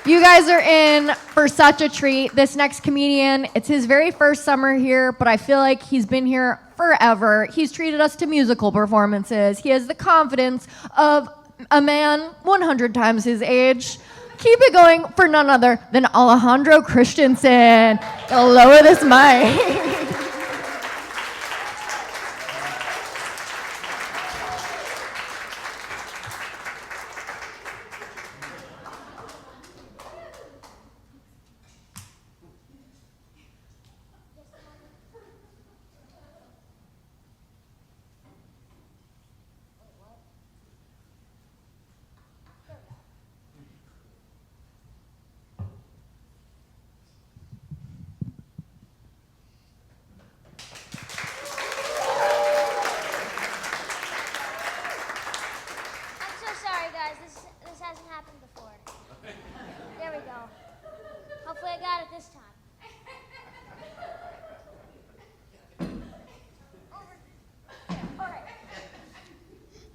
You guys are in for such a treat. This next comedian, it's his very first summer here, but I feel like he's been here forever. He's treated us to musical performances. He has the confidence of a man 100 times his age. Keep it going for none other than Alejandro Christensen. Gotta lower this mic.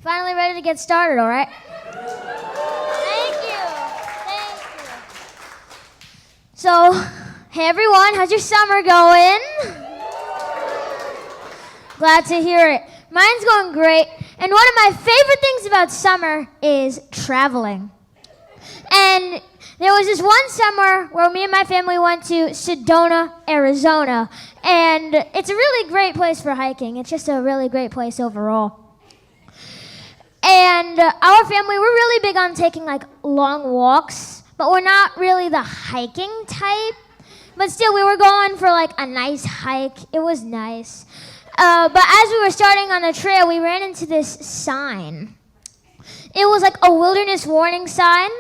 Finally ready to get started, all right? Thank you. So, hey everyone, how's your summer going? Glad to hear it. Mine's going great. And one of my favorite things about summer is traveling. And there was this one summer where me and my family went to Sedona, Arizona. And it's a really great place for hiking. It's just a really great place overall. And our family, we're really big on taking like long walks, but we're not really the hiking type. But still, we were going for like a nice hike. It was nice. But as we were starting on the trail, we ran into this sign. It was like a wilderness warning sign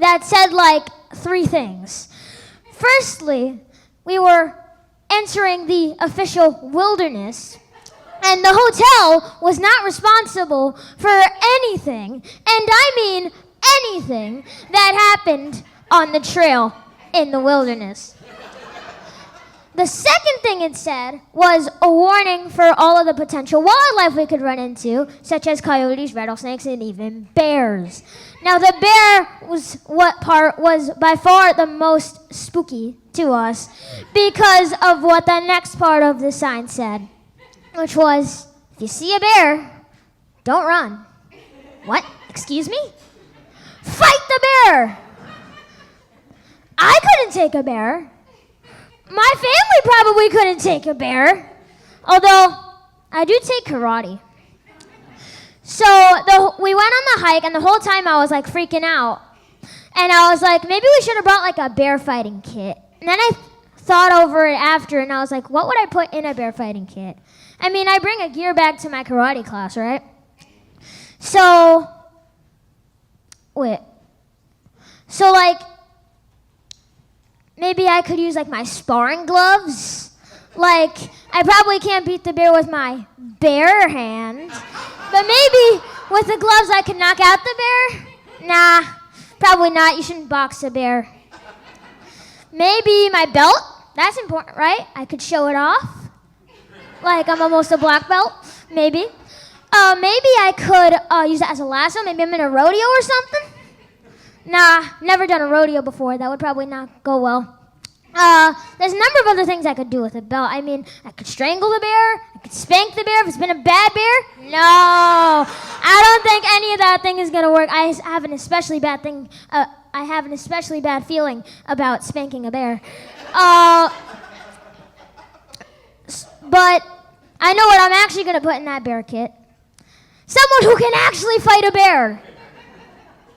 that said like 3 things. Firstly, we were entering the official wilderness. And the hotel was not responsible for anything, and I mean anything, that happened on the trail in the wilderness. The second thing it said was a warning for all of the potential wildlife we could run into, such as coyotes, rattlesnakes, and even bears. Now, the bear was by far the most spooky to us because of what the next part of the sign said. Which was, if you see a bear, don't run. What? Excuse me? Fight the bear! I couldn't take a bear. My family probably couldn't take a bear. Although, I do take karate. So, we went on the hike, and the whole time I was like freaking out. And I was like, maybe we should have brought like a bear fighting kit. And then I thought over it after, and I was like, what would I put in a bear fighting kit? I mean, I bring a gear bag to my karate class, right? So, like, maybe I could use, like, my sparring gloves. Like, I probably can't beat the bear with my bare hand. But maybe with the gloves I can knock out the bear? Nah, probably not. You shouldn't box a bear. Maybe my belt. That's important, right? I could show it off. Like I'm almost a black belt, maybe. Maybe I could use that as a lasso. Maybe I'm in a rodeo or something. Nah, never done a rodeo before. That would probably not go well. There's a number of other things I could do with a belt. I mean, I could strangle the bear. I could spank the bear if it's been a bad bear. No, I don't think any of that thing is gonna work. I have an especially bad feeling about spanking a bear. But I know what I'm actually going to put in that bear kit. Someone who can actually fight a bear.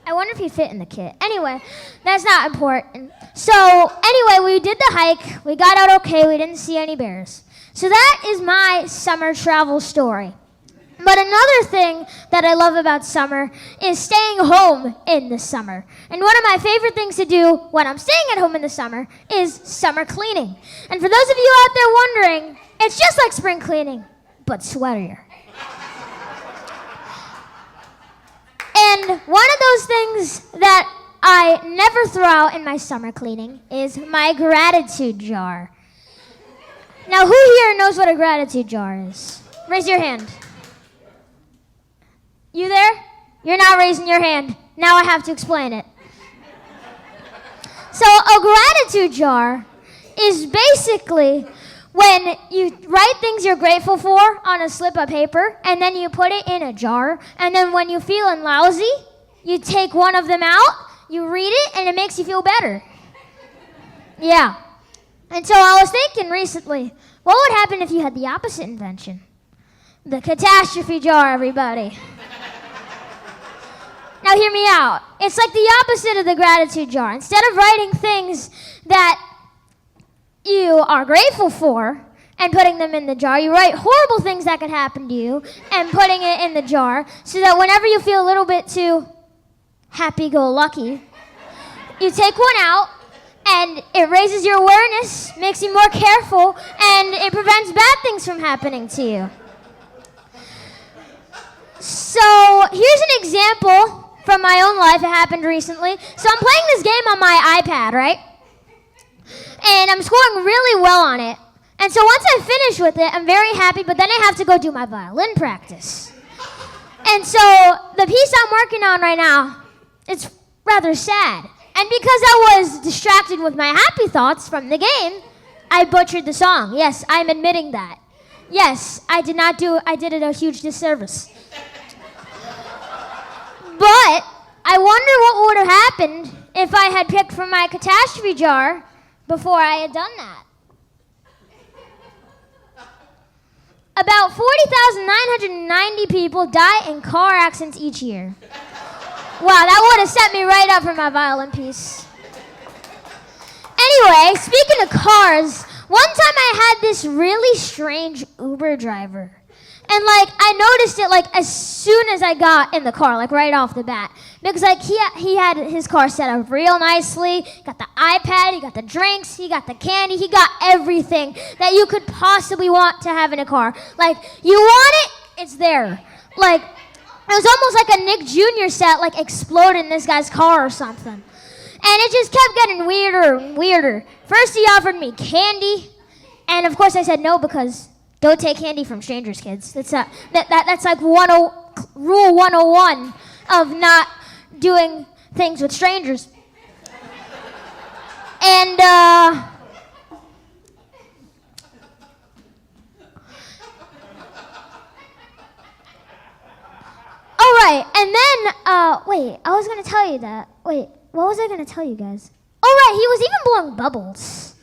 I wonder if he'd fit in the kit. Anyway, that's not important. So, anyway, we did the hike. We got out okay. We didn't see any bears. So that is my summer travel story. But another thing that I love about summer is staying home in the summer. And one of my favorite things to do when I'm staying at home in the summer is summer cleaning. And for those of you out there wondering, it's just like spring cleaning, but sweatier. And one of those things that I never throw out in my summer cleaning is my gratitude jar. Now, who here knows what a gratitude jar is? Raise your hand. You there? You're not raising your hand. Now I have to explain it. gratitude jar is basically when you write things you're grateful for on a slip of paper, and then you put it in a jar, and then when you're feeling lousy, you take one of them out, you read it, and it makes you feel better. Yeah. And so I was thinking recently, what would happen if you had the opposite invention? The catastrophe jar, everybody. Now hear me out. It's like the opposite of the gratitude jar. Instead of writing things that you are grateful for and putting them in the jar, you write horrible things that could happen to you and putting it in the jar so that whenever you feel a little bit too happy-go-lucky, you take one out and it raises your awareness, makes you more careful, and it prevents bad things from happening to you. So here's an example from my own life. It happened recently. So I'm playing this game on my iPad, right? And I'm scoring really well on it. And so once I finish with it, I'm very happy, but then I have to go do my violin practice. And so the piece I'm working on right now, it's rather sad. And because I was distracted with my happy thoughts from the game, I butchered the song. Yes, I'm admitting that. Yes, I did it a huge disservice. But I wonder what would have happened if I had picked from my catastrophe jar before I had done that. About 40,990 people die in car accidents each year. Wow, that would have set me right up for my violin piece. Anyway, speaking of cars, one time I had this really strange Uber driver. And I noticed it as soon as I got in the car, right off the bat. Because he had his car set up real nicely, got the iPad, he got the drinks, he got the candy, he got everything that you could possibly want to have in a car. You want it, it's there. It was almost like a Nick Jr. set, exploded in this guy's car or something. And it just kept getting weirder and weirder. First he offered me candy, and of course I said no because don't take candy from strangers, kids. That's rule 101 of not doing things with strangers. And all right, and then wait, I was gonna tell you that. Wait, what was I gonna tell you guys? All right, he was even blowing bubbles.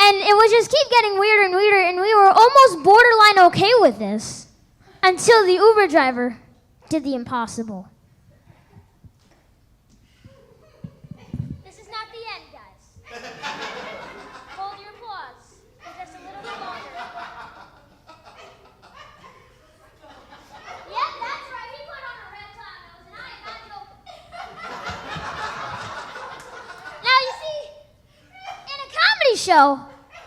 And it would just keep getting weirder and weirder, and we were almost borderline okay with this until the Uber driver did the impossible. This is not the end, guys. Hold your applause for just a little bit longer. Yep, that's right. He put on a red tie nose, and I had to go. Now, you see, in a comedy show,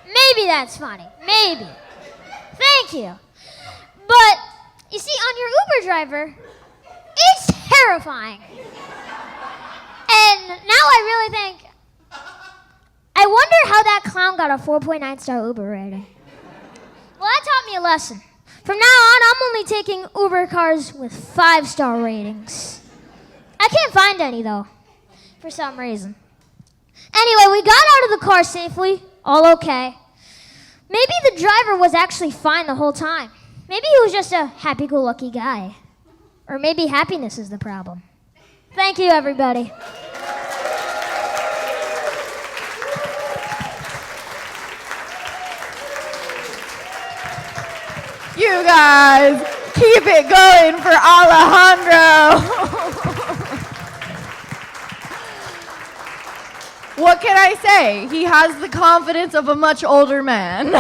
maybe that's funny. Maybe. Thank you. But, you see, on your Uber driver, it's terrifying. And now I really think, I wonder how that clown got a 4.9-star Uber rating. Well, that taught me a lesson. From now on, I'm only taking Uber cars with 5-star ratings. I can't find any, though, for some reason. Anyway, we got out of the car safely, all okay. Maybe the driver was actually fine the whole time. Maybe he was just a happy-go-lucky guy. Or maybe happiness is the problem. Thank you, everybody. You guys, keep it going for Alejandro. What can I say? He has the confidence of a much older man.